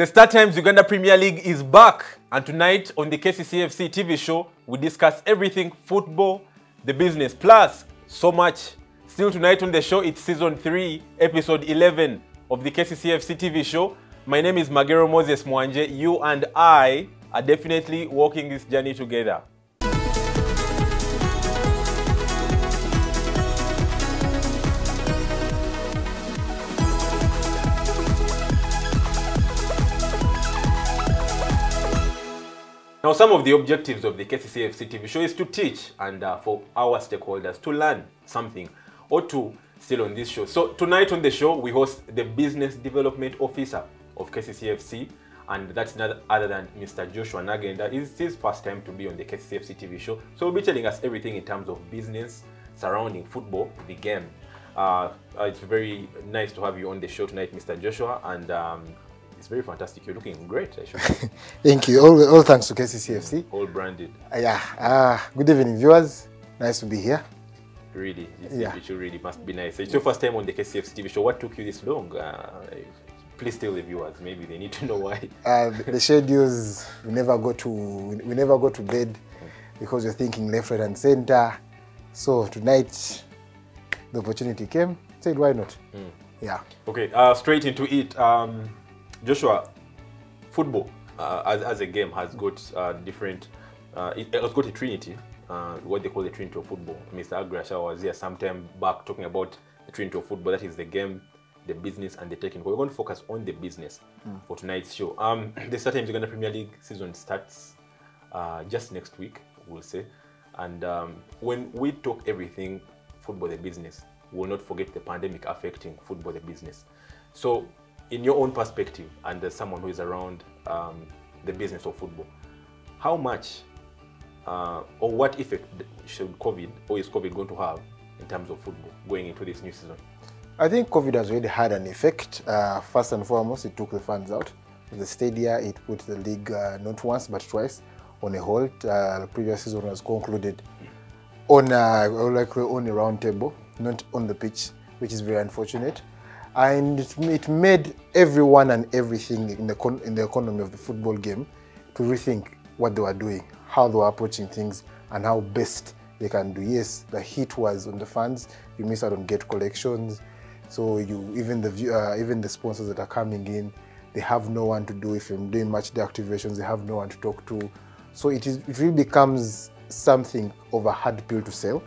The Star Times Uganda Premier League is back, and tonight on the KCCFC TV show, we discuss everything football, the business, plus so much. Still tonight on the show, it's Season 3, Episode 11 of the KCCFC TV show. My name is Magero Moses Mwanje. You and I are definitely walking this journey together. Now, some of the objectives of the KCCFC TV show is to teach and for our stakeholders to learn something or two still on this show. So tonight on the show, we host the Business Development Officer of KCCFC, and that's none other than Mr. Joshua Nagenda. It's his first time to be on the KCCFC TV show. So he'll be telling us everything in terms of business surrounding football, the game. It's very nice to have you on the show tonight, Mr. Joshua, and it's very fantastic. You're looking great, I should say. Thank you. All thanks to KCCFC. All branded. Good evening, viewers. Nice to be here. Really, it really must be nice. It's your first time on the KCCFC TV show. What took you this long? Please tell the viewers. Maybe they need to know why. The schedules. We never go to bed because we're thinking left, right, and center. So tonight, the opportunity came. Said, why not? Yeah. Okay. Straight into it. Joshua, football as a game has got different. It has got a trinity, what they call the trinity of football. Mr. Agrasha was here some time back talking about the trinity of football. That is the game, the business, and the technical. We're going to focus on the business for tonight's show. The Star Times Uganda Premier League season starts just next week, we'll say. And when we talk everything football, the business, we'll not forget the pandemic affecting football, the business. So, in your own perspective, and as someone who is around the business of football, how much or what effect should COVID or is COVID going to have in terms of football going into this new season? I think COVID has already had an effect. First and foremost, it took the fans out of the stadia. It put the league not once but twice on a hold. The previous season was concluded on a round table, not on the pitch, which is very unfortunate. And it made everyone and everything in the economy of the football game to rethink what they were doing, how they were approaching things, and how best they can do. Yes, the hit was on the fans. You miss out on gate collections. So even the sponsors that are coming in, they have no one to do. If you're doing match day activations, they have no one to talk to. So it really becomes something of a hard pill to sell,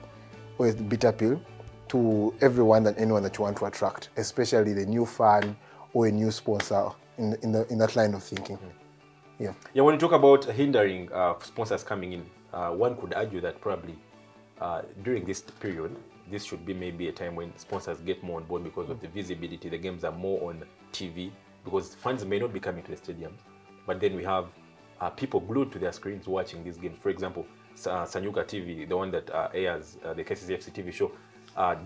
or a bitter pill, to everyone and anyone that you want to attract, especially the new fan or a new sponsor in that line of thinking. Yeah. When you talk about hindering sponsors coming in, one could argue that probably during this period, this should be maybe a time when sponsors get more on board because of the visibility. The games are more on TV because fans may not be coming to the stadiums, but then we have people glued to their screens watching these games. For example, Sanyuka TV, the one that airs the KCCFC TV show,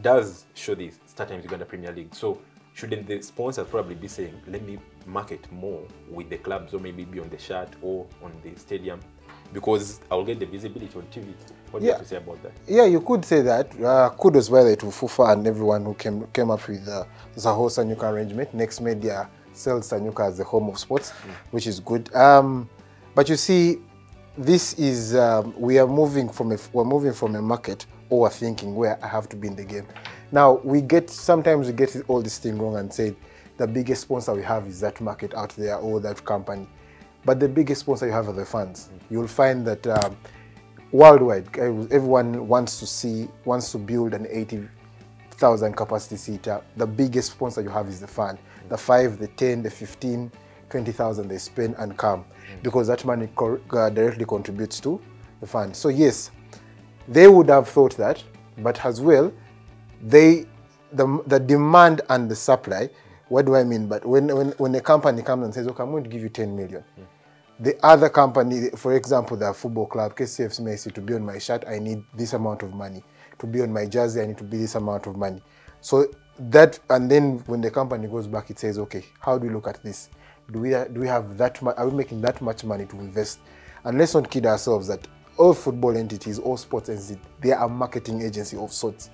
does show the Star Times Uganda Premier League. So shouldn't the sponsors probably be saying, let me market more with the clubs, or maybe be on the shirt or on the stadium, because I'll get the visibility on TV? What do you have to say about that? Yeah, you could say that. Kudos by the way to Fufa and everyone who came up with the whole Sanyuka arrangement. Next Media sells Sanyuka as the home of sports, which is good. But you see, this is we're moving from a market or thinking where I have to be in the game. Now sometimes we get all this thing wrong and say the biggest sponsor we have is that market out there or that company, but the biggest sponsor you have are the fans. You'll find that worldwide, everyone wants to build an 80,000 capacity seater. The biggest sponsor you have is the fan. The 5, the 10, the 15, 20,000 they spend and come, because that money directly contributes to the fund. So yes, they would have thought that, but as well, the demand and the supply. What do I mean? But when a company comes and says, okay, I'm going to give you 10 million. The other company, for example, the football club, KCFC may say, to be on my shirt, I need this amount of money. To be on my jersey, I need to be this amount of money. So that, and then when the company goes back, it says, okay, how do we look at this? Do we have that much? Are we making that much money to invest? And let's not kid ourselves that all football entities, all sports entities, they are a marketing agency of sorts.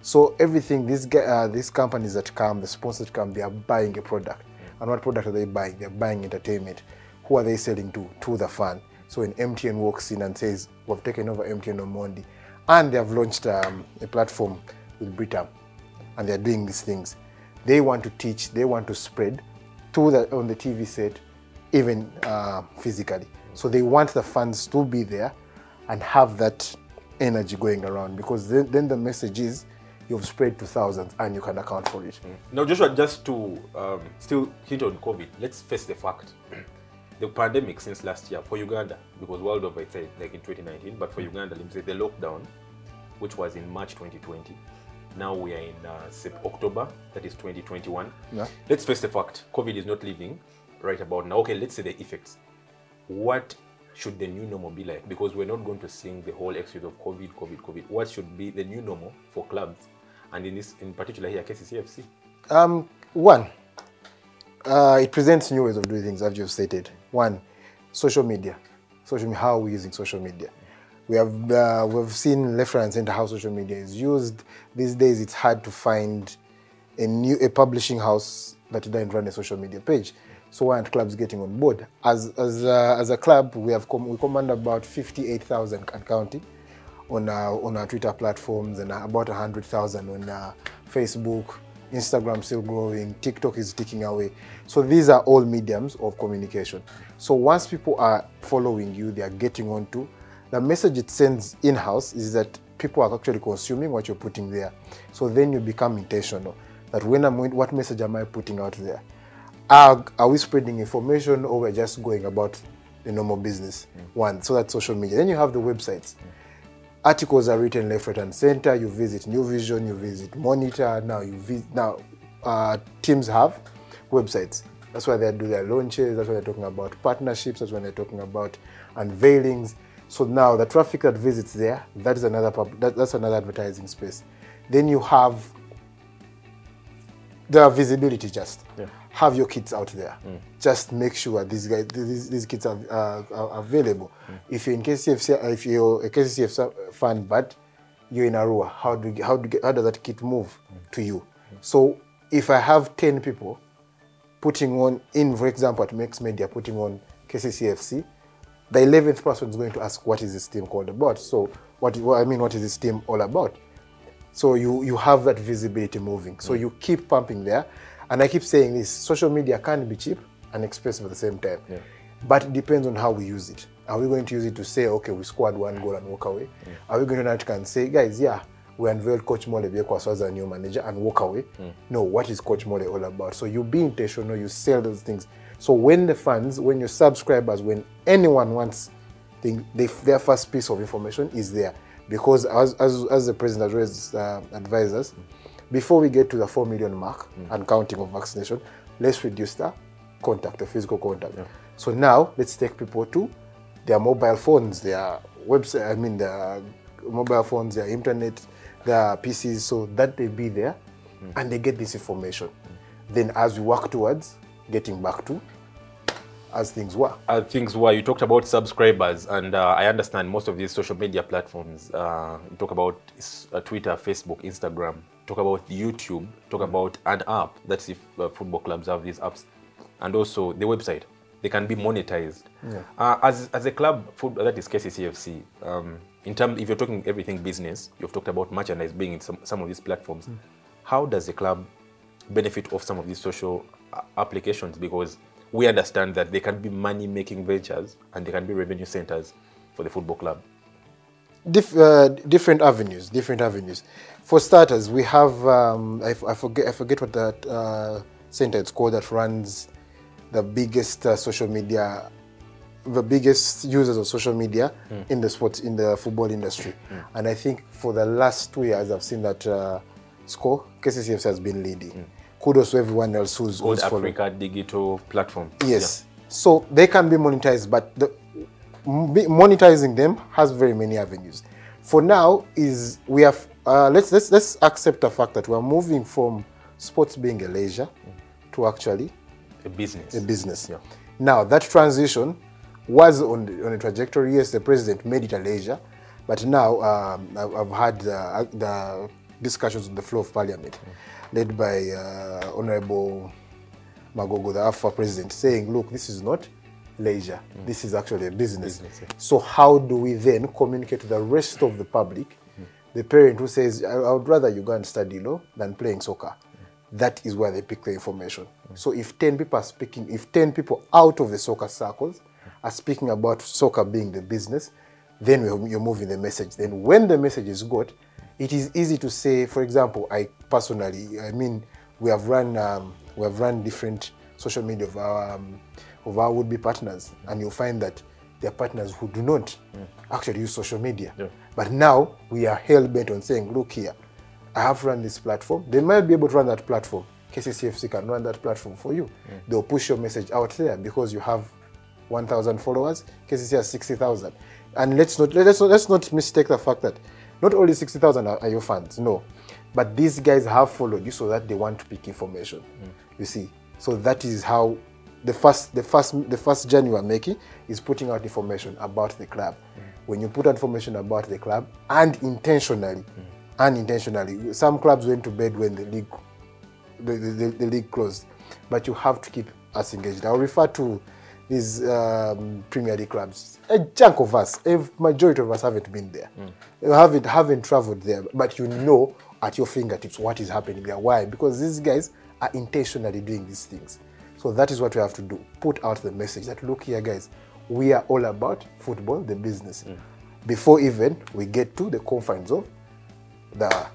So everything, these companies that come, the sponsors that come, they are buying a product. And what product are they buying? They're buying entertainment. Who are they selling to? To the fan. So when MTN walks in and says, we've taken over MTN on Monday, and they have launched a platform with Britam, and they're doing these things, they want to teach, they want to spread on the TV set, even physically. So they want the fans to be there and have that energy going around, because then the message is you've spread to thousands and you can account for it. Now, Joshua, just to still hint on COVID, let's face the fact. The pandemic since last year for Uganda, because world over it's like in 2019, but for Uganda, let me say the lockdown, which was in March 2020, now we are in October, that is 2021. Yeah. Let's face the fact, COVID is not living right about now. Okay, let's say the effects. What should the new normal be like? Because we're not going to sing the whole excuse of COVID. What should be the new normal for clubs, and in particular here, KCCFC? One, it presents new ways of doing things, as you've stated. One, social media. How are we using social media? We've seen left, right, and center how social media is used. These days, it's hard to find a publishing house that doesn't run a social media page. So why aren't clubs getting on board? As a club, we command about 58,000 and counting on our Twitter platforms, and about 100,000 on Facebook. Instagram still growing, TikTok is ticking away. So these are all mediums of communication. So once people are following you, they are getting onto, the message it sends in-house is that people are actually consuming what you're putting there. So then you become intentional, that what message am I putting out there? Are we spreading information, or we're just going about the normal business? One, so that's social media. Then you have the websites. Articles are written left, right, and center. You visit New Vision, you visit Monitor. Now teams have websites. That's why they do their launches. That's why they're talking about partnerships. That's when they're talking about unveilings. So now the traffic that visits there, that's another advertising space. Then you have the visibility. Just have your kids out there. Just make sure these kids are available. If you're in KCCFC, if you're a KCCFC fan, but you're in Arua, how does that kit move to you? So if I have 10 people putting on, for example, at Max Media, putting on KCCFC, the 11th person is going to ask, what is this team called about? So what is this team all about? So you have that visibility moving. So you keep pumping there. And I keep saying this, social media can be cheap and expensive at the same time. But it depends on how we use it. Are we going to use it to say, okay, we scored one goal and walk away? Are we going to say, guys, we unveiled Coach Mole as a new manager and walk away? No, what is Coach Mole all about? So you be intentional, you sell those things. So when the fans, when your subscribers, when anyone wants their first piece of information is there. Because as the president has advised us, before we get to the 4 million mark and counting of vaccination, let's reduce the physical contact. So now let's take people to their mobile phones, their website, their mobile phones, their internet, their PCs, so that they be there and they get this information. Then as we work towards getting back to as things were. You talked about subscribers, and I understand most of these social media platforms, you talk about Twitter, Facebook, Instagram, talk about YouTube, talk about an app, that's if football clubs have these apps, and also the website. They can be monetized. As a club, that is KCCFC, if you're talking everything business, you've talked about merchandise being in some of these platforms. How does the club benefit off some of these social applications? Because we understand that they can be money-making ventures and they can be revenue centers for the football club. Different avenues. For starters, we have I forget what that center it's called that runs the biggest social media, the biggest users of social media in the football industry. And I think for the last 2 years, I've seen that score. KCCFC has been leading. Kudos to everyone else who's Africa following. Digital platform. Yes. So they can be monetized, but monetizing them has very many avenues. For now, we have let's accept the fact that we are moving from sports being a leisure to actually a business. Now that transition was on a trajectory. Yes, the president made it a leisure, but now I've had the discussions on the floor of Parliament, led by Honorable Magogo, the AFA president, saying, look, this is not leisure. This is actually a business. So how do we then communicate to the rest of the public, the parent who says, I would rather you go and study law than playing soccer? That is where they pick the information. So if 10 people are speaking, if 10 people out of the soccer circles are speaking about soccer being the business, then you're moving the message. Then when the message is got, it is easy to say, for example, I personally, I mean, we have run different social media of our would-be partners, and you'll find that there are partners who do not actually use social media. But now we are hell-bent on saying, look here, I have run this platform. They might be able to run that platform. KCCFC can run that platform for you. They'll push your message out there because you have 1,000 followers. KCC has 60,000. And let's not mistake the fact that not only 60,000 are your fans, no. But these guys have followed you so that they want to pick information. You see. So that is how the first journey we're making is putting out information about the club. When you put out information about the club and unintentionally, some clubs went to bed when the league closed, but you have to keep us engaged. I'll refer to these Premier League clubs. A chunk of us, a majority of us haven't been there. You haven't traveled there, but you know at your fingertips what is happening there. Why? Because these guys are intentionally doing these things. So that is what we have to do. Put out the message that, look here guys, we are all about football, the business. Before even we get to the confines of the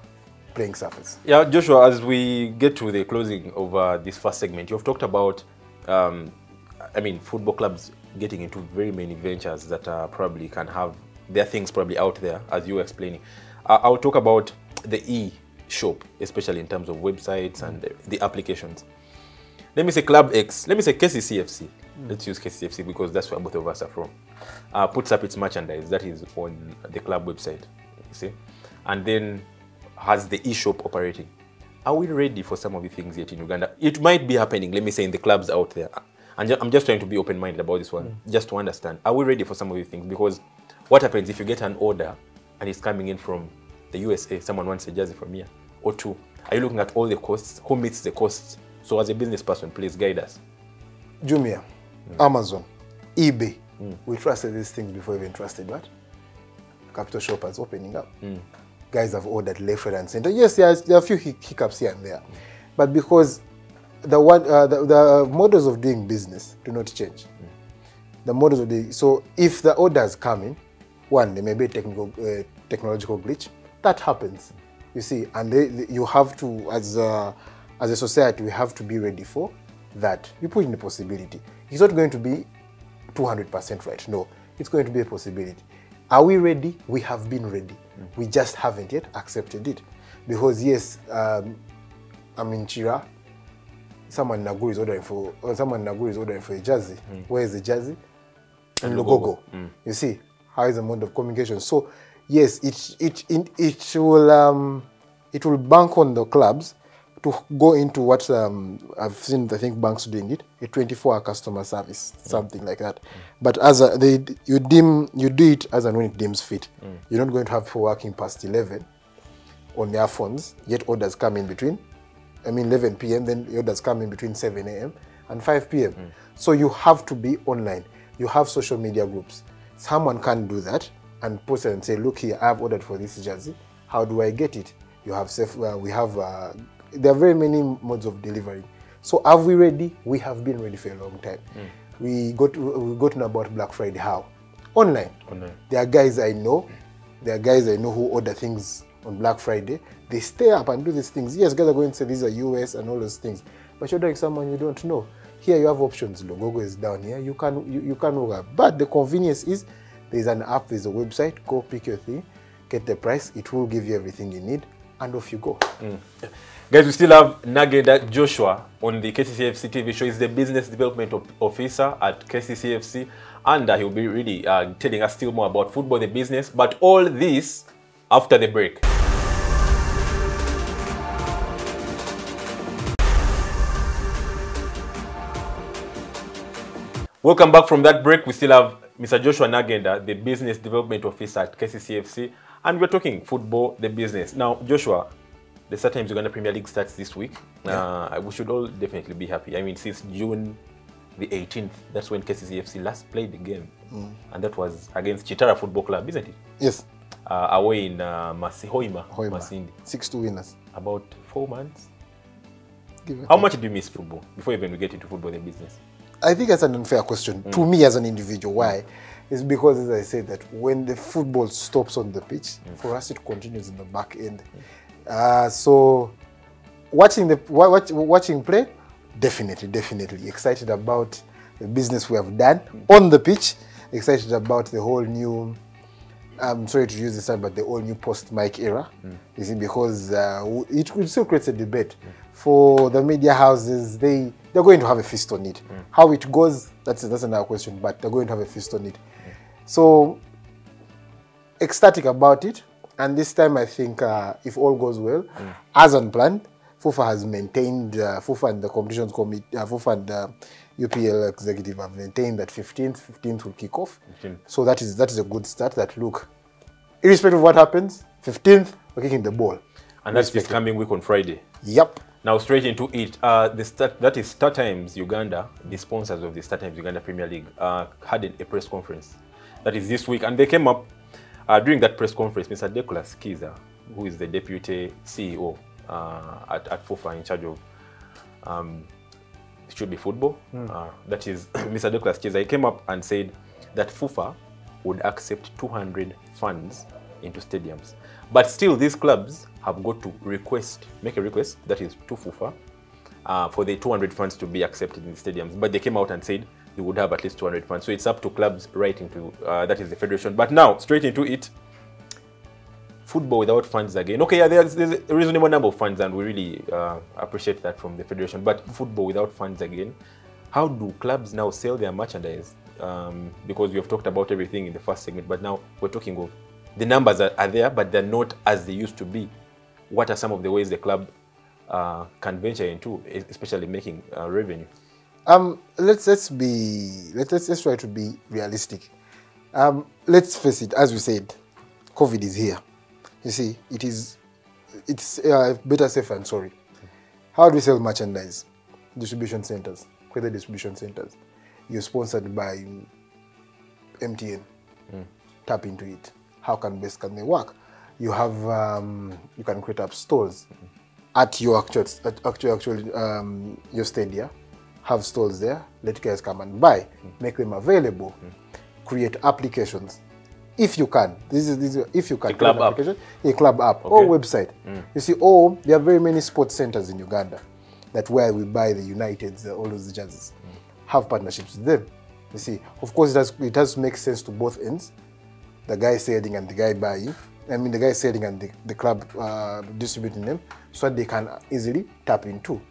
playing surface. Yeah, Joshua, as we get to the closing of this first segment, you've talked about, I mean, football clubs getting into very many ventures that probably can have their things probably out there, as you were explaining. I'll talk about the e-shop, especially in terms of websites and the applications. Let me say Club X, let me say KCCFC. Let's use KCCFC because that's where both of us are from. Puts up its merchandise, that is on the club website, you see, and then has the e-shop operating. Are we ready for some of the things yet in Uganda? It might be happening, let me say, in the clubs out there. And I'm just trying to be open-minded about this one, just to understand. Are we ready for some of these things? Because what happens if you get an order and it's coming in from the USA, someone wants a jersey from here, or two? Are you looking at all the costs? Who meets the costs? So as a business person, please guide us. Jumia, Amazon, eBay. We trusted these things before we even trusted what? Capital shoppers opening up. Guys have ordered left, right, and center. Yes, there are a few hiccups here and there. But because the models of doing business do not change. The models of the so if the orders come in, one, there may be a technological glitch. That happens, you see, and you have to, as a society, we have to be ready for that. You put in the possibility. It's not going to be 200% right. No, it's going to be a possibility. Are we ready? We have been ready. We just haven't yet accepted it, because yes, I'm in Chira. Someone in Naguru is ordering for a jersey. Where is the jersey? And Lukwago. You see, how is the mode of communication? So yes, it will bank on the clubs to go into what I've seen. I think banks doing it, a 24-hour customer service, something like that. But as you do it as and when it deems fit. You're not going to have people working past 11 on their phones. Yet orders come in between. 11 p.m. Then the orders come in between 7 a.m. and 5 p.m. So you have to be online. You have social media groups. Someone can do that and post it and say, look here, I have ordered for this jersey. How do I get it? You have there are very many modes of delivery. So are we ready? We have been ready for a long time. We got to know about Black Friday. How? Online. There are guys I know. Who order things on Black Friday. They stay up and do these things. Yes, guys are going to say these are US and all those things. But you're doing someone you don't know. Here you have options. Logo is down here. You can order. But the convenience is there's an app, there's a website. Go pick your thing, get the price. It will give you everything you need, and off you go. Guys, we still have Nagenda Joshua on the KCCFC TV show. He's the business development officer at KCCFC, and he'll be really telling us still more about football, the business. But all this after the break. Welcome back from that break. We still have Mr. Joshua Nagenda, the business development officer at KCCFC, and we're talking football, the business. Now, Joshua, the StarTimes Uganda Premier League starts this week. Yeah. We should all definitely be happy. I mean, since June the 18th, that's when KCCFC last played the game. And that was against Chitara Football Club, isn't it? Yes. Away in Hoima, Masindi. 6-2 winners. About 4 months. How much do you miss football? Before even we get into football, the business. I think that's an unfair question to me as an individual. Why? It's because, as I said, that when the football stops on the pitch, for us it continues in the back end. So watching play, definitely excited about the business we have done on the pitch. Excited about the whole new. I'm sorry to use this time, but the whole new post-Mike era. You see, because it still creates a debate. For the media houses, they're going to have a fist on it. How it goes, that's another question, but they're going to have a fist on it. So, ecstatic about it. And this time, I think, if all goes well, as unplanned, FUFA has maintained, FUFA and the competitions committee, FUFA and the UPL executive have maintained that 15th will kick off. So that is a good start. That look, irrespective of what happens, 15th we're kicking the ball. And that's this coming week on Friday. Yep. Now straight into it. That is StarTimes Uganda, the sponsors of the StarTimes Uganda Premier League, had a press conference. That is this week, and they came up during that press conference. Mr. Nicholas Kiza, who is the deputy CEO at FUFA in charge of it should be football. That is Mr. Douglas Cheza. He came up and said that FUFA would accept 200 funds into stadiums. But still, these clubs have got to make a request, that is to FUFA, for the 200 funds to be accepted in the stadiums. But they came out and said they would have at least 200 funds. So it's up to clubs writing to, that is the federation. But now, straight into it, football without funds again. Okay, yeah, there's a reasonable number of funds, and we really appreciate that from the federation. But football without funds again, how do clubs now sell their merchandise? Because we have talked about everything in the first segment, but now we're talking of the numbers are there, but they're not as they used to be. What are some of the ways the club can venture into, especially making revenue? Let's try to be realistic. Let's face it, as we said, COVID is here. You see, it's better safe than sorry. How do we sell merchandise? Distribution centers, credit distribution centers. You're sponsored by MTN. Tap into it. How can they work? You have you can create up stores at your your stadia. Have stores there. Let guys come and buy. Make them available. Create applications. If you can, if you can, a club app, okay, or website. You see, there are very many sports centers in Uganda that where we buy the Uniteds, all those jerseys. Have partnerships with them. You see, of course, it does make sense to both ends. The guy selling and the guy buying. I mean, the guy selling and the club distributing them, so that they can easily tap into.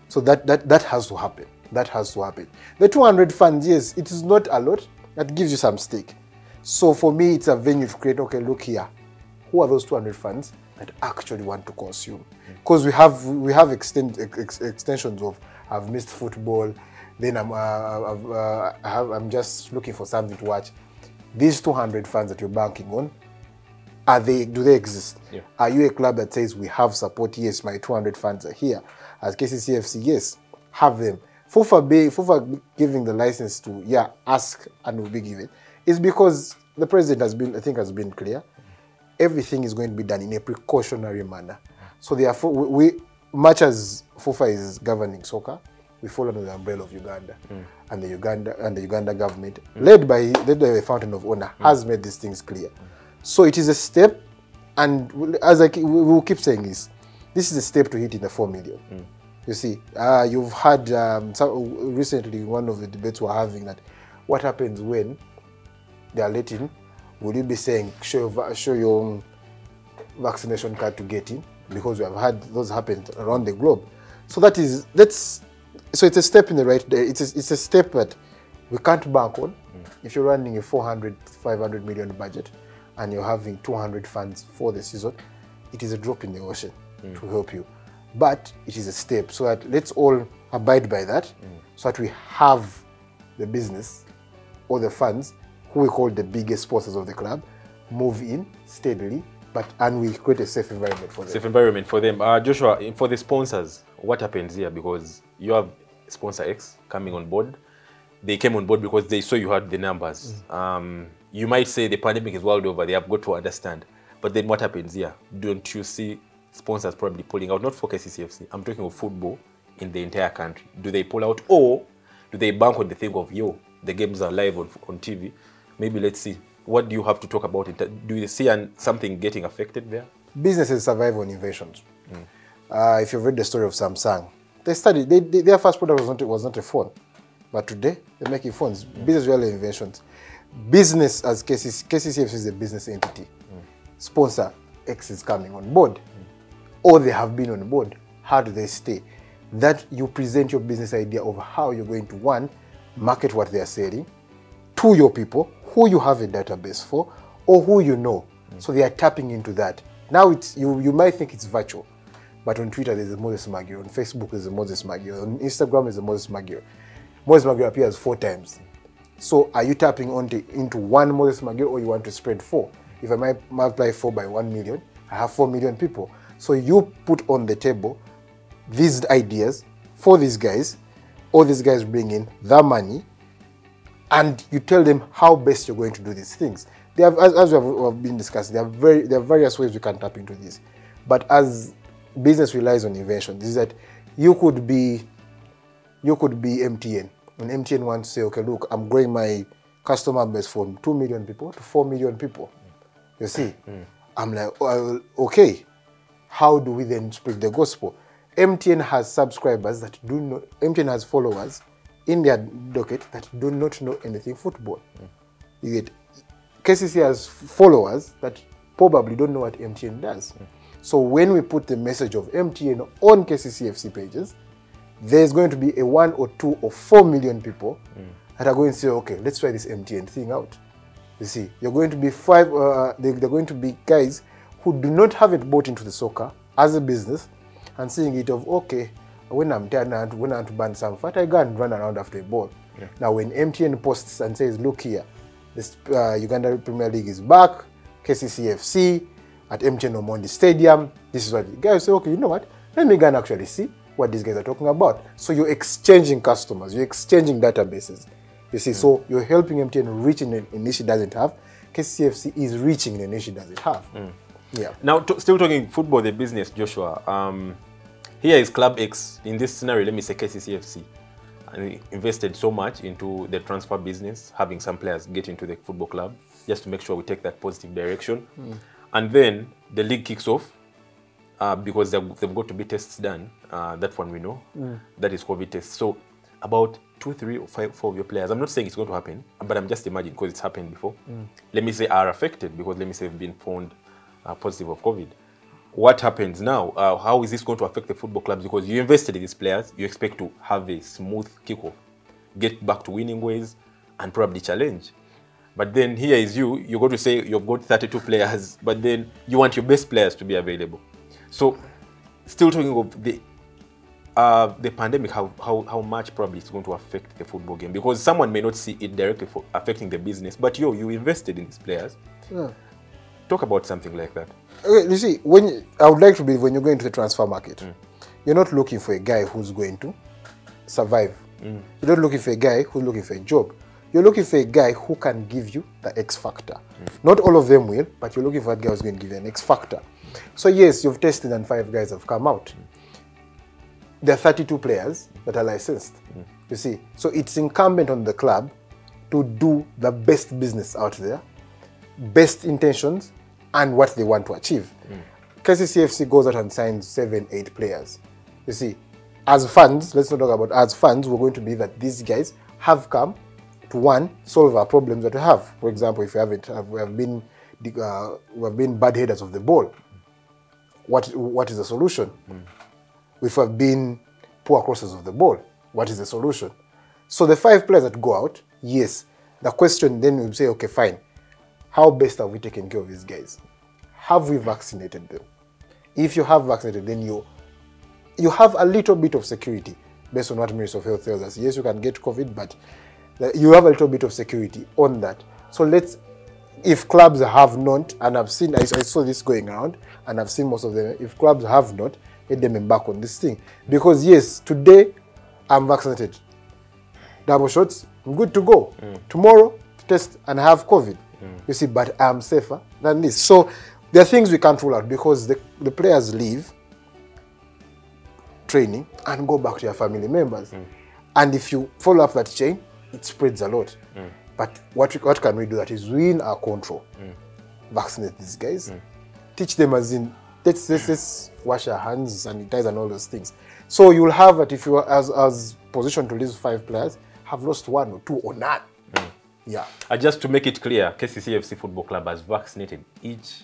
So that has to happen. That has to happen. The 200 funds, yes, it is not a lot. That gives you some stake. So for me, it's a venue to create, okay, look here. Who are those 200 fans that actually want to consume? Because we have extensions of I've missed football, then I'm just looking for something to watch. These 200 fans that you're banking on, do they exist? Yeah. Are you a club that says we have support? Yes, my 200 fans are here. As KCCFC, yes, have them. FUFA giving the license to ask and will be given. It's because the president has been clear. Everything is going to be done in a precautionary manner. So therefore, much as FUFA is governing soccer, we fall under the umbrella of Uganda, and the Uganda government, led by the Fountain of Honor, has made these things clear. So it is a step, and as we will keep saying this is a step to hit in the 4 million. You see, you've had recently one of the debates we're having that what happens when they are letting, will you be saying show your vaccination card to get in? Because we have had those happen around the globe. So so it's a step in the right day. It's a step that we can't bank on. If you're running a 400-500 million budget and you're having 200 funds for the season, it is a drop in the ocean to help you. But it is a step, so that let's all abide by that, so that we have the business or the funds, who we call the biggest sponsors of the club, move in steadily and we create a safe environment for them. Safe environment for them. Joshua, for the sponsors, what happens here? Because you have sponsor X coming on board. They came on board because they saw you had the numbers. You might say the pandemic is world over. They have got to understand. But then what happens here? Don't you see sponsors probably pulling out? Not for KCCFC. I'm talking of football in the entire country. Do they pull out, or do they bank on the thing of, yo, the games are live on TV? Maybe let's see. What do you have to talk about? Do you see something getting affected there? Businesses survive on inventions. If you've read the story of Samsung, their first product was not a phone, but today they're making phones. Business really inventions. Business as KCCFC is a business entity. Sponsor X is coming on board, or they have been on board. How do they stay? That you present your business idea of how you're going to, one, market what they are selling to your people, who you have a database for, or who you know. So they are tapping into that. Now you might think it's virtual, but on Twitter there's a Moses Magiro, on Facebook there's a Moses Magiro, on Instagram there's a Moses Magiro. Moses Magiro appears 4 times. So are you tapping into one Moses Magiro, or you want to spread 4? If I might multiply 4 by 1 million, I have 4 million people. So you put on the table these ideas for these guys, all these guys bring in the money, and you tell them how best you're going to do these things. They have, as we have been discussing, there are various ways we can tap into this. But as business relies on invention, this is that you could be MTN. When MTN wants to say, okay, look, I'm growing my customer base from 2 million people to 4 million people. You see? I'm like, oh, okay, how do we then spread the gospel? MTN has subscribers that do not, MTN has followers in their docket that do not know anything football. You get, KCC has followers that probably don't know what MTN does. So when we put the message of MTN on KCCFC pages, there's going to be a 1 or 2 or 4 million people that are going to say, okay, let's try this MTN thing out. You see, you're going to be they're going to be guys who do not have it bought into the soccer as a business, and seeing it of, okay, when I'm tired, when I want to burn some fat, I go and run around after a ball. Now when MTN posts and says, look here, this Uganda Premier League is back, KCCFC at MTN Omondi Stadium, this is what the guys say, okay, you know what, let me go and actually see what these guys are talking about. So you're exchanging customers, you're exchanging databases. You see, so you're helping MTN reach in a niche it doesn't have. KCCFC is reaching in a niche it doesn't have. Yeah. Now, still talking football, the business, Joshua. Here is Club X. In this scenario, let me say KCCFC. And invested so much into the transfer business, having some players get into the football club, just to make sure we take that positive direction. And then the league kicks off because they've got to be tests done. That one we know. That is COVID tests. So about 2, 3, or 4 of your players, I'm not saying it's going to happen, but I'm just imagining because it's happened before. Let me say are affected because let me say have been found positive of COVID. What happens now? How is this going to affect the football clubs? Because you invested in these players, you expect to have a smooth kickoff, get back to winning ways, and probably challenge. But then here is you're going to say you've got 32 players, but then you want your best players to be available. So, still talking of the pandemic, how much probably it's going to affect the football game, because someone may not see it directly for affecting the business, but you invested in these players. Talk about something like that. Okay, you see, I would like to believe when you go into the transfer market, you're not looking for a guy who's going to survive. You're not looking for a guy who's looking for a job. You're looking for a guy who can give you the X factor. Not all of them will, but you're looking for a guy who's going to give you an X factor. So yes, you've tested and 5 guys have come out. There are 32 players that are licensed. You see, so it's incumbent on the club to do the best business out there, best intentions, and what they want to achieve. KCCFC goes out and signs 7, 8 players. You see, as fans, let's not talk about as fans, we're going to be that these guys have come to, one, solve our problems that we have. For example, if we have been bad headers of the ball, what is the solution? If we have been poor crossers of the ball, what is the solution? So the 5 players that go out, yes, the question then we'll say, okay, fine. How best have we taken care of these guys? Have we vaccinated them? If you have vaccinated, then you have a little bit of security based on what Ministry of Health tells us. Yes, you can get COVID, but you have a little bit of security on that. So if clubs have not, and I saw this going around, and I've seen most of them, if clubs have not, let them embark on this thing. Because yes, today, I'm vaccinated. Double shots, I'm good to go. Tomorrow, test and have COVID. You see, but I'm safer than this. So there are things we can't rule out because the players leave training and go back to their family members. And if you follow up that chain, it spreads a lot. But what can we do that is win our control? Vaccinate these guys. Teach them as in, let's wash our hands, sanitize and all those things. So you'll have that if you are as positioned to lose 5 players, have lost 1 or 2 or none. Yeah. Just to make it clear, KCCA Football Club has vaccinated each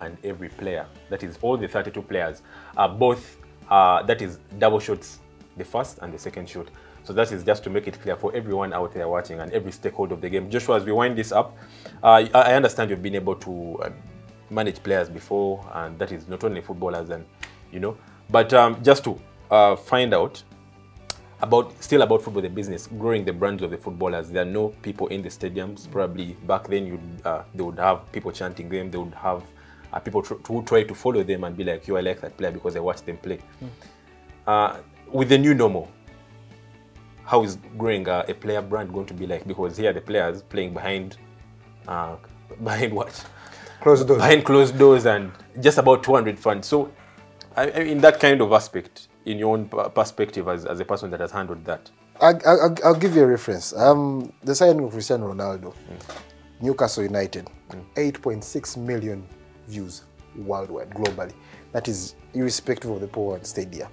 and every player. That is all the 32 players. Both, that is double shots, the first and the second shot. So that is just to make it clear for everyone out there watching and every stakeholder of the game. Joshua, as we wind this up, I understand you've been able to manage players before, and that is not only footballers, and but just to find out about football, the business, growing the brands of the footballers. There are no people in the stadiums. Probably back then, they would have people chanting them. They would have people who try to follow them and be like, "You, I like that player because I watched them play." With the new normal, how is growing a player brand going to be like? Because here the players playing behind what? Closed doors. Behind closed doors and just about 200 fans. So, in that kind of aspect, in your own perspective as a person that has handled that. I'll give you a reference. The signing of Cristiano Ronaldo, Newcastle United, 8.6 million views worldwide, globally. That is irrespective of the poor and stadia.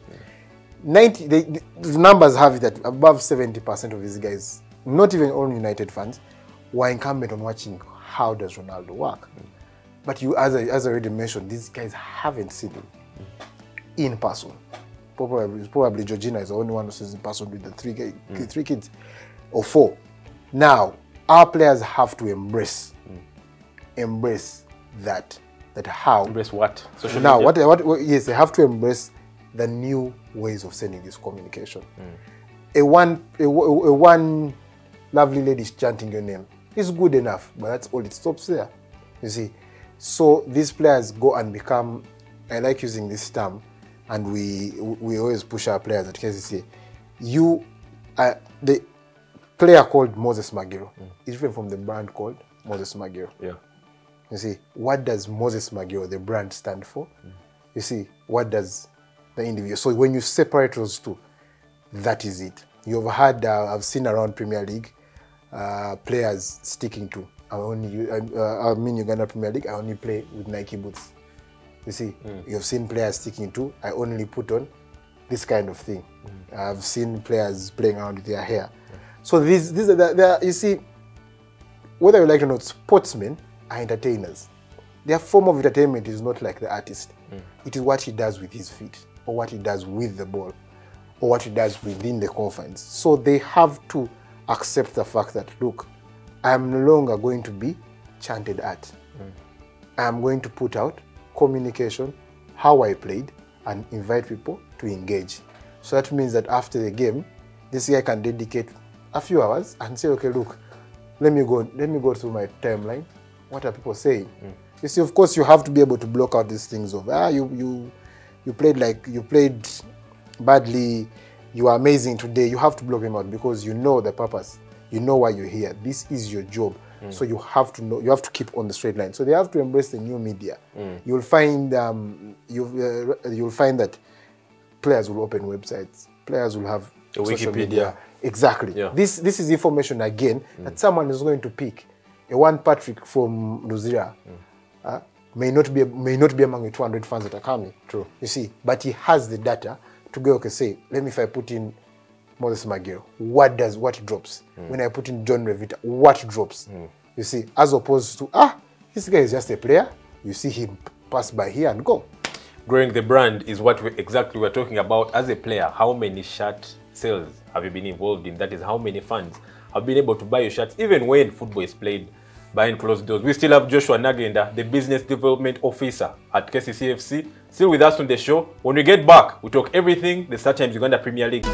The numbers have it that above 70% of these guys, not even all United fans, were incumbent on watching how does Ronaldo work. But you, as I already mentioned, these guys haven't seen him in person. Probably Georgina is the only one who sees in person with the 3 kids or 4. Now, our players have to embrace that how. Embrace what? Social now, media? Yes, they have to embrace the new ways of sending this communication. A one lovely lady chanting your name is good enough, but that's all. It stops there. You see, so these players go and become. I like using this term, and we always push our players at KCCA. The player called Moses Magiro is different from the brand called Moses Magiro. Yeah. You see, what does Moses Magiro, the brand, stand for? You see, what does the individual? So when you separate those two, that is it. You've had, I've seen around Premier League, players sticking to, I mean Uganda Premier League, I only play with Nike boots. You see, you've seen players sticking to, I only put on this kind of thing. I've seen players playing around with their hair. So these are, you see, whether you like it or not, sportsmen are entertainers. Their form of entertainment is not like the artist. It is what he does with his feet, or what he does with the ball, or what he does within the confines. So they have to accept the fact that, look, I am no longer going to be chanted at. I am going to put out communication, how I played, and invite people to engage. So that means that after the game, this guy can dedicate a few hours and say, okay, look, let me go through my timeline. What are people saying? You see, of course, you have to be able to block out these things of, you played badly, you are amazing today. You have to block them out because you know the purpose. You know why you're here. This is your job. So you have to know, you have to keep on the straight line. So they have to embrace the new media. You'll find that players will open websites. Players will have social media. Exactly. Yeah. This is information again that someone is going to pick. A one Patrick from Luzira may not be among the 200 fans that are coming. True. You see, but he has the data to go, okay, say, let me, if I put in Moses Magiro, what drops? When I put in John Revita, what drops? You see, as opposed to, this guy is just a player. You see him pass by here and go. Growing the brand is what exactly we're talking about. As a player, how many shirt sales have you been involved in? That is, how many fans have been able to buy your shirts, even when football is played behind closed doors. We still have Joshua Nagenda, the Business Development Officer at KCCFC, still with us on the show. When we get back, we talk everything the StarTimes Uganda Premier League.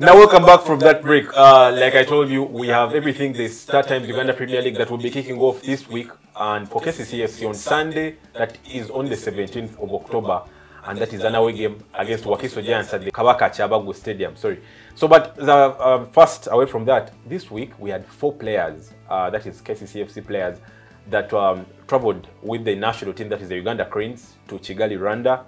Now welcome back from that break. Like I told you, we have everything the Start Times Uganda Premier League that will be kicking off this week, and for KCCFC on Sunday, that is on the 17th of October, and that is an away game against Wakiso Giants at the Kabaka Chabago Stadium. Sorry. So, but first, away from that, this week we had 4 players, that is KCCFC players, that traveled with the national team, that is the Uganda Cranes, to Kigali, Rwanda.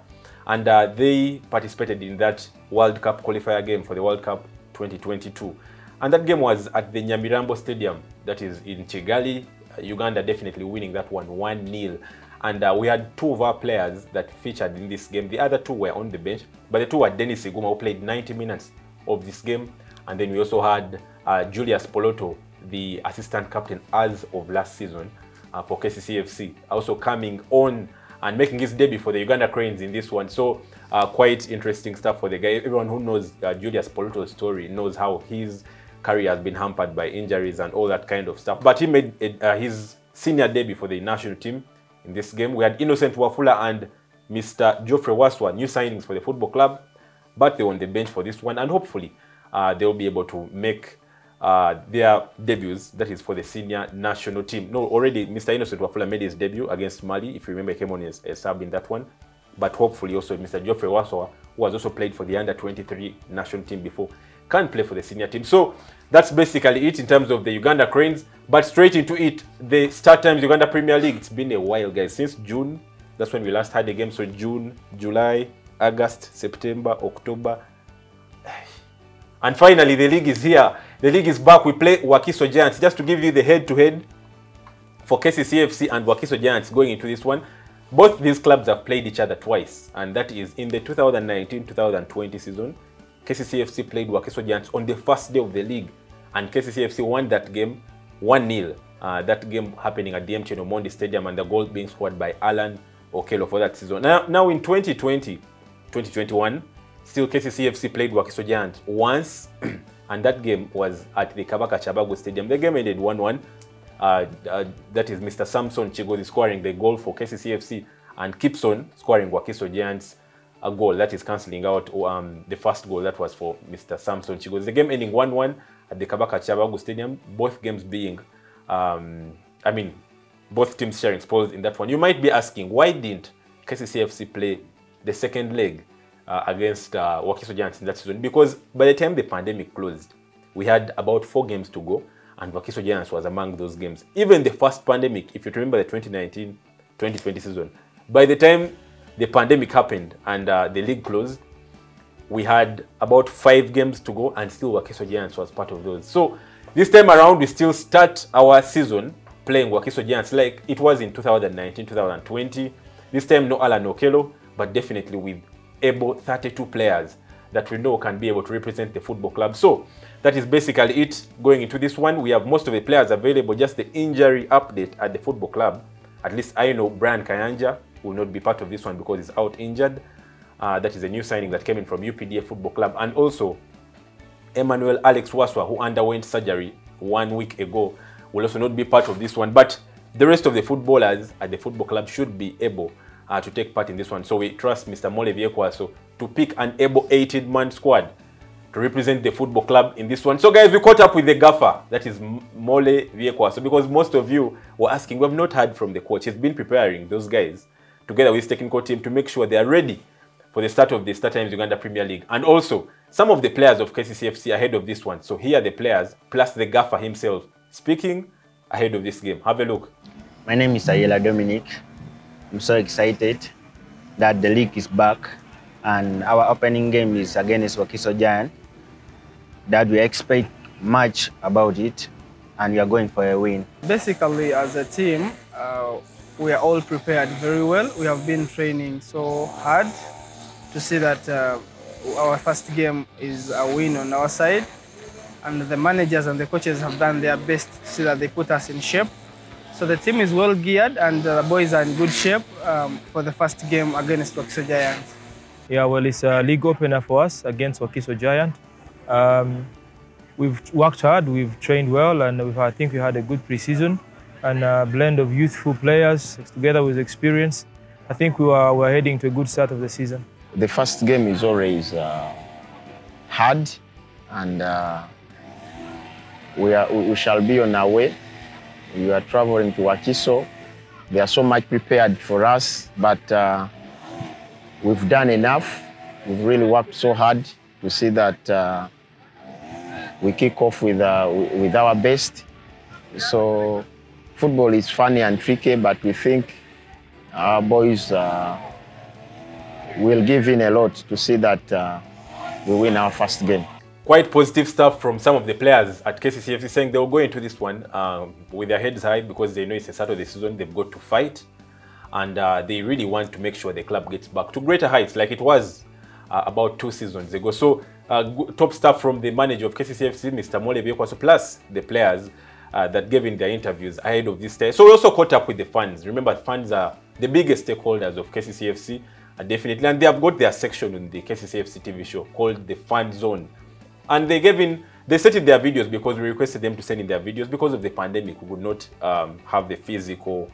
And they participated in that World Cup qualifier game for the World Cup 2022. And that game was at the Nyamirambo Stadium, that is in Kigali. Uganda definitely winning that one 1-0. And we had 2 of our players that featured in this game. The other 2 were on the bench, but the 2 were Dennis Iguma, who played 90 minutes of this game. And then we also had Julius Poloto, the assistant captain as of last season for KCCFC, also coming on and making his debut for the Uganda Cranes in this one. So quite interesting stuff for the guy. Everyone who knows Julius Poloto's story knows how his career has been hampered by injuries and all that kind of stuff. But he made his senior debut for the national team in this game. We had Innocent Wafula and Mr. Geoffrey Waswa, new signings for the football club, but they were on the bench for this one, and hopefully they will be able to make their debuts, that is for the senior national team. No, already Mr. Innocent Wafula made his debut against Mali, if you remember, he came on as a sub in that one. But hopefully also Mr. Geoffrey Waswa, who has also played for the under-23 national team before, can play for the senior team. So that's basically it in terms of the Uganda Cranes. But straight into it, the Start Times Uganda Premier League, it's been a while, guys. Since June, that's when we last had a game. So June, July, August, September, October. And finally, the league is here. The league is back. We play Wakiso Giants. Just to give you the head-to-head for KCCFC and Wakiso Giants going into this one, both these clubs have played each other twice, and that is in the 2019-2020 season. KCCFC played Wakiso Giants on the first day of the league, and KCCFC won that game 1-0. That game happening at the MTN Omondi Stadium, and the goal being scored by Alan Okello for that season. Now in 2020-2021, still KCCFC played Wakiso Giants once, and that game was at the Kabaka Chabago Stadium. The game ended 1-1. That is Mr. Samson Chigozi scoring the goal for KCCFC, and Kipson scoring Wakiso Giants a goal. That is cancelling out the first goal that was for Mr. Samson Chigozi. The game ending 1-1 at the Kabaka Chabago Stadium, both games being, both teams sharing spoils in that one. You might be asking, why didn't KCCFC play the second leg against Wakiso Giants in that season? Because by the time the pandemic closed, we had about 4 games to go, and Wakiso Giants was among those games. Even the first pandemic, if you remember the 2019-2020 season, by the time the pandemic happened and the league closed, we had about 5 games to go, and still Wakiso Giants was part of those. So this time around, we still start our season playing Wakiso Giants like it was in 2019-2020. This time, no Alan Okello, but definitely with able 32 players that we know can be able to represent the football club. So that is basically it going into this one. We have most of the players available, just the injury update at the football club. At least I know Brian Kayanja will not be part of this one because he's out injured. That is a new signing that came in from UPDA Football Club. And also Emmanuel Alex Waswa, who underwent surgery 1 week ago, will also not be part of this one. But the rest of the footballers at the football club should be able to take part in this one. So we trust Mr. Mole Viekwaso to pick an able 18-man squad to represent the football club in this one. So guys, we caught up with the gaffer, that is Mole Viekwaso, because most of you were asking, we have not heard from the coach. He's been preparing those guys together with his technical team to make sure they are ready for the start of the Start Times Uganda Premier League. And also some of the players of KCCFC ahead of this one. So here are the players plus the gaffer himself speaking ahead of this game. Have a look. My name is Ayela Dominic. I'm so excited that the league is back, and our opening game is against Wakiso Giant. That we expect much about it, and we are going for a win. Basically, as a team, we are all prepared very well. We have been training so hard to see that our first game is a win on our side, and the managers and the coaches have done their best to see that they put us in shape. So the team is well geared, and the boys are in good shape for the first game against Wakiso Giant. Yeah, well, it's a league opener for us against Wakiso Giant. We've worked hard, we've trained well, and I think we had a good pre-season and a blend of youthful players together with experience. I think we're heading to a good start of the season. The first game is always hard and we shall be on our way. We are traveling to Wakiso. They are so much prepared for us, but we've done enough. We've really worked so hard to see that we kick off with our best. So football is funny and tricky, but we think our boys will give in a lot to see that we win our first game. Quite positive stuff from some of the players at KCCFC, saying they will go into this one with their heads high because they know it's the start of the season. They've got to fight, and they really want to make sure the club gets back to greater heights like it was about 2 seasons ago. So top stuff from the manager of KCCFC, Mr. Mole Biekwaso, plus the players that gave in their interviews ahead of this day. So we also caught up with the fans. Remember, fans are the biggest stakeholders of KCCFC, definitely, and they have got their section in the KCCFC TV show called the Fan Zone. And they sent in their videos because we requested them to send in their videos because of the pandemic. We could not have the physical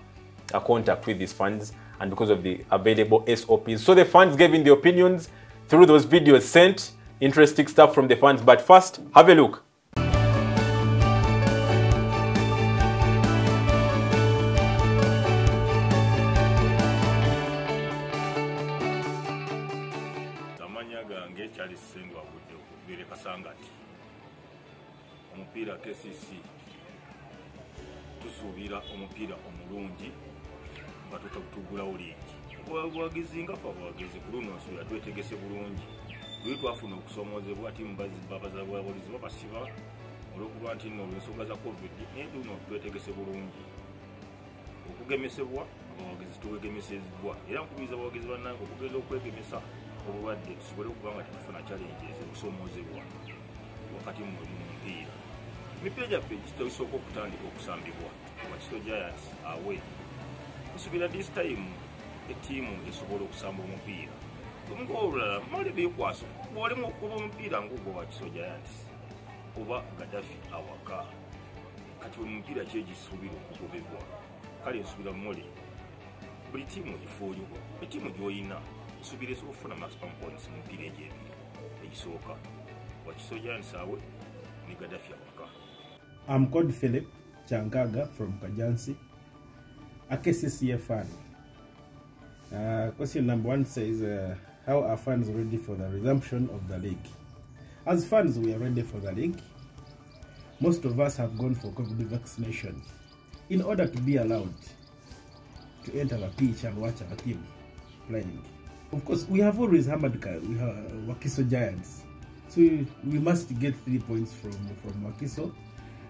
contact with these fans, and because of the available SOPs. So the fans gave in their opinions through those videos sent. Interesting stuff from the fans. But first, have a look. Omupiira KCC tusuubira omupiira omulungi nga tutugulawo liigi. Obuwagizi nga abawagizi ku luno nsuubira twetegese bulungi. Lwe twafuna okusomoozebwa ttiimu bazabuwabulizi babasiba olw'okuba nti nno olw'ensonga za COVID naye luno twetegese bulungi. Okugemesebwa abawagizi tuwegemesezebwa era nkubiriza abawagizi bannange okugenda okwegemesa obulwadde tusobole okuba nga tetufuna challenges okusomoozebwa wakati mu mupiira. Emipiira gyaffe gisooka okutandika okusambibwa Wakiso Giants awe. Tusuubira this time ettiimu esobola okusamba omupiira. Ng'olulala Male Biekwaso bw'olimu okuba omupiira ng'ogwo Wakiso Giants oba Gaddafi awaka. Kati omupiira ki egisuubira okugobebwa? Kale nsuubira Mole buli ttiimu efuulibwa ettiimu gy'olina nsuubira esobola okufuna maximum points mu mipiira egyo ebiri egisooka. Wakiso Giants awe ne Gaddafi awaka. I'm called Philip Changaga from Kajansi, a KCCA fan. Question number 1 says, how are fans ready for the resumption of the league? As fans, we are ready for the league. Most of us have gone for COVID vaccination in order to be allowed to enter the pitch and watch our team playing. Of course, we have always hammered Wakiso Giants, so we must get 3 points from Wakiso.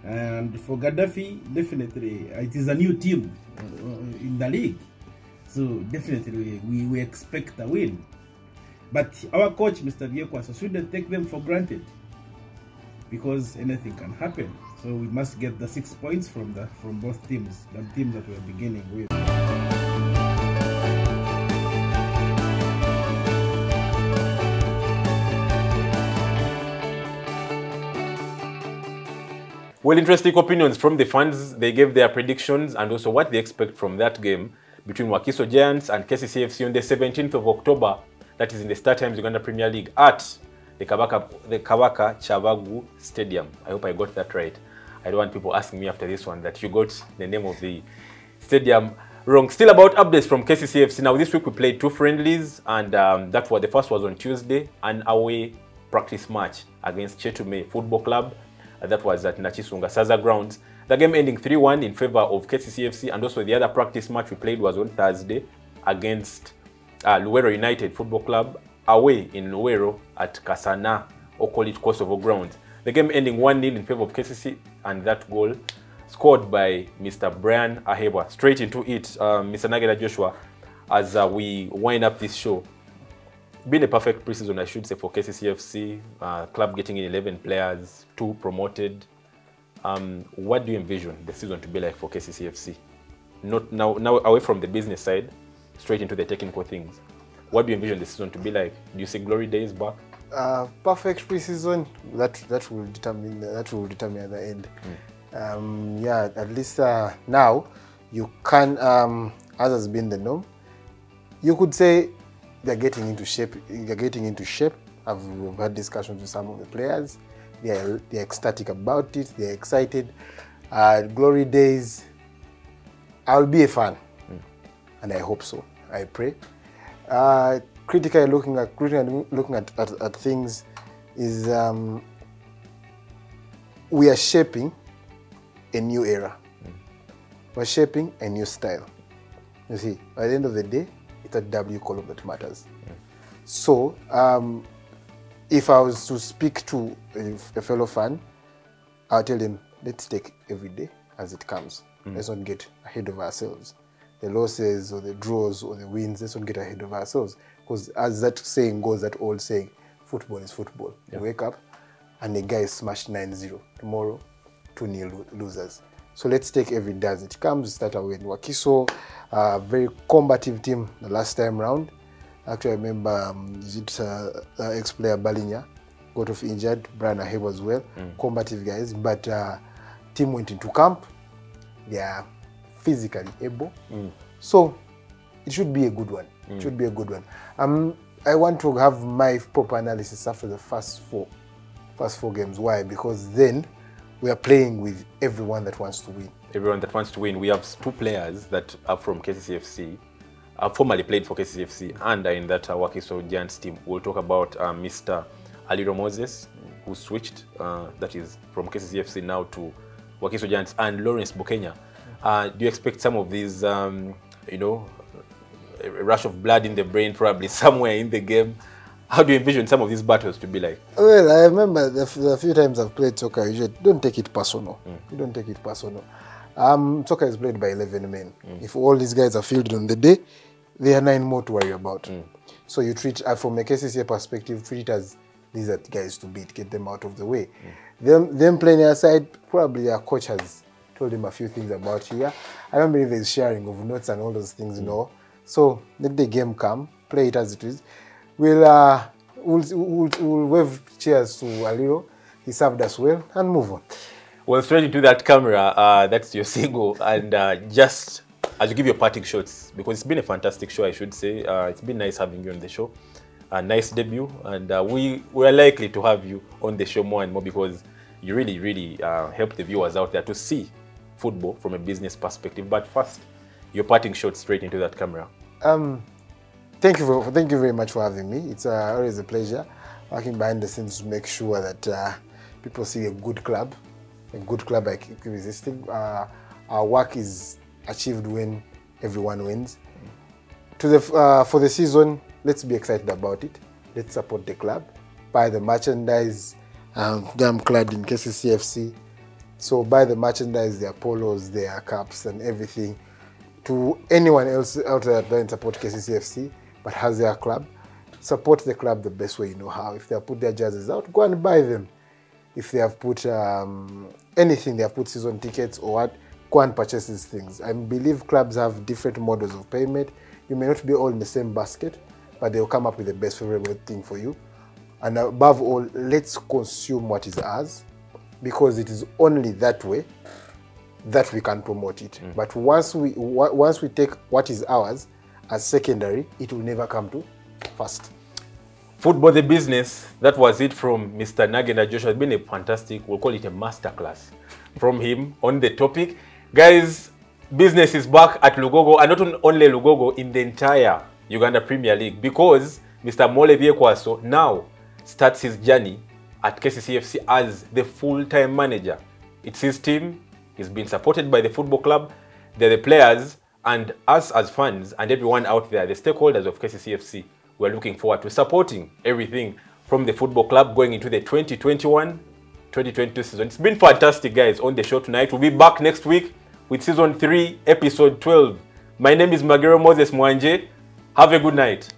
And for Gaddafi, definitely it is a new team in the league, so definitely we expect a win. But our coach, Mr. Biekwaso, shouldn't take them for granted because anything can happen. So we must get the 6 points from both teams, the teams that we are beginning with. Well, interesting opinions from the fans. They gave their predictions and also what they expect from that game between Wakiso Giants and KCCFC on the 17th of October. That is in the Star Times Uganda Premier League at the Kabaka Chavagu Stadium. I hope I got that right. I don't want people asking me after this one that you got the name of the stadium wrong. Still about updates from KCCFC. Now this week we played 2 friendlies, and the first was on Tuesday, an away practice match against Chetume Football Club. That was at Nachisunga Saza grounds. The game ending 3-1 in favor of KCCFC, and also the other practice match we played was on Thursday against Luwero United Football Club away in Luwero at Kasana, or call it Kosovo grounds. The game ending 1-0 in favor of KCC, and that goal scored by Mr. Brian Aheebwa. Straight into it, Mr. Nagela Joshua, as we wind up this show. Been a perfect preseason, I should say, for KCCFC. Club getting in 11 players, 2 promoted. What do you envision the season to be like for KCCFC? Not now away from the business side, straight into the technical things. What do you envision the season to be like? Do you see glory days back? Perfect preseason. That will determine at the end. Yeah, at least now you can, as has been the norm, you could say they're getting into shape. I've had discussions with some of the players. They're ecstatic about it. They're excited. Glory days. I'll be a fan, and I hope so. I pray. Critically looking at things is we are shaping a new era. We're shaping a new style. You see, by the end of the day, it's a W column that matters. So, if I was to speak to a fellow fan, I'll tell him, let's take every day as it comes. Let's not get ahead of ourselves. The losses or the draws or the wins, let's not get ahead of ourselves. Because as that saying goes, that old saying, football is football. You wake up and the guy is smashed 9-0. Tomorrow, 2-0 losers. So let's take every day as it comes. Start away in Wakiso, very combative team the last time round. Actually, I remember ex-player Balinya got off injured, Brian Aheebwa as well. Combative guys, but team went into camp. They are physically able. So it should be a good one. It should be a good one. I want to have my proper analysis after the first four games. Why? Because then we are playing with everyone that wants to win. Everyone that wants to win. We have two players that are from KCCFC, formerly played for KCCFC, and are in that Wakiso Giants team. We'll talk about Mr. Aliro Moses, who switched, that is from KCCFC now to Wakiso Giants, and Lawrence Bukenya. Do you expect some of these, you know, a rush of blood in the brain probably somewhere in the game? How do you envision some of these battles to be like? Well, I remember the few times I've played soccer, you don't take it personal. You don't take it personal. Soccer is played by 11 men. If all these guys are fielded on the day, there are 9 more to worry about. So you treat, from a KCCA perspective, treat it as these are the guys to beat, get them out of the way. Them playing aside, probably their coach has told them a few things about here. I don't believe there's sharing of notes and all those things, you know. So let the game come, play it as it is. We'll wave cheers to Aliro. He served us well, and move on. Well, straight into that camera, that's your single, and just as you give your parting shots, because it's been a fantastic show, I should say. It's been nice having you on the show. A nice debut, and we are likely to have you on the show more and more because you really help the viewers out there to see football from a business perspective. But first, your parting shot straight into that camera. Thank you very much for having me. It's always a pleasure working behind the scenes to make sure that people see a good club I keep resisting. Our work is achieved when everyone wins. For the season, let's be excited about it. Let's support the club, buy the merchandise. I'm clad in KCCFC, so buy the merchandise, their polos, their caps, and everything. To anyone else out there that doesn't support KCCFC but has their club, support the club the best way you know how. If they have put their jerseys out, go and buy them. If they have put anything, they have put season tickets or what, go and purchase these things. I believe clubs have different models of payment. You may not be all in the same basket, but they'll come up with the best favorable thing for you. And above all, let's consume what is ours, because it is only that way that we can promote it. But once we take what is ours as secondary, it will never come to first. Football the business. That was it from Mr. Nagenda Joshua. It's been a fantastic, we'll call it a masterclass from him on the topic. Guys, business is back at Lugogo, and not only Lugogo, in the entire Uganda Premier League, because Mr. Mole Biekwaso now starts his journey at KCCFC as the full-time manager. It's his team. He's been supported by the football club. They're the players, and us as fans and everyone out there, the stakeholders of KCCFC, we're looking forward to supporting everything from the football club going into the 2021-2022 season. It's been fantastic, guys, on the show tonight. We'll be back next week with season 3, episode 12. My name is Magero Moses Mwanje. Have a good night.